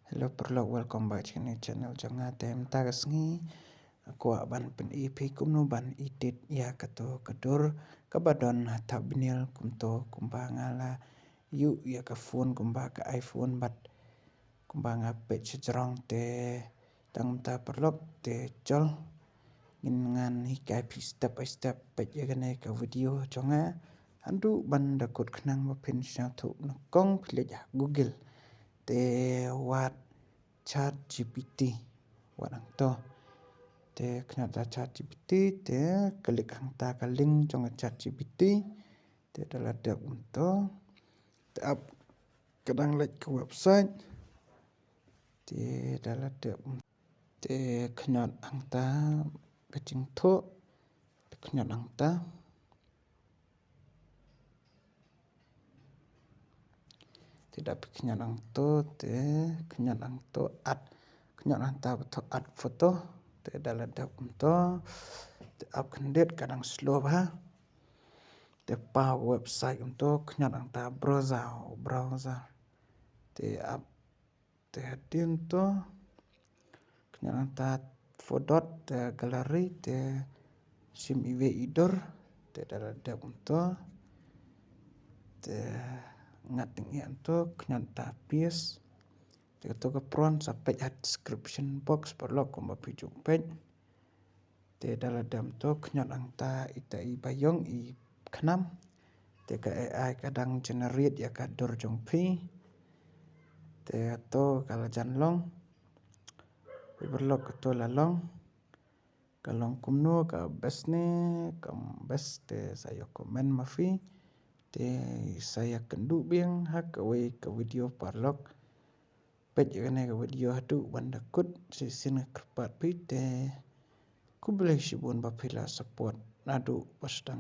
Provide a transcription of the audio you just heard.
Hello perlo welcome back to my channel jangan tem tagasngi aku ban pen EP kumno ban edit ya kato kadur kabadon tabnil kumto kumbangala yu ya ka phone kumba ka iPhone bat kumbanga page jerong te tang ta perlo te jol ngan hikai pi step by step page ya gane ka video jonga andu ban dakut khnang ma pin satu nakong pleja Google te wat chat GPT wadang to te kena chat GPT te klik hang ta ka link trong chat GPT te dala dep to te up kadang like ke website te dala dep te kena hang ta kacing to te kena hang ta tidak kenyan ang to te kenyan ang to at kenyan ang ta betul at foto te dalam dak to te up kandet kadang slow ha te pa website untuk kenyan ang ta browser te up te hadin to kenyan ang ta photo te gallery te sim iwe idor te dalam dak to te ngating yan to kenyan tapis te to ke pron sampai description box perlo ko mapijuk page te dalam to kenyan angta ita I bayong I khnam te ka AI kadang generate ya ka dor jong pi te to kala janlong perlo to lalong kalong kumno ka besne kam beste saya komen mafi te saya kendu biang hak away ke video parlok page gane ke video hadu bandakut sisin kerpat pi te ku boleh sibun bapila support nadu pasdang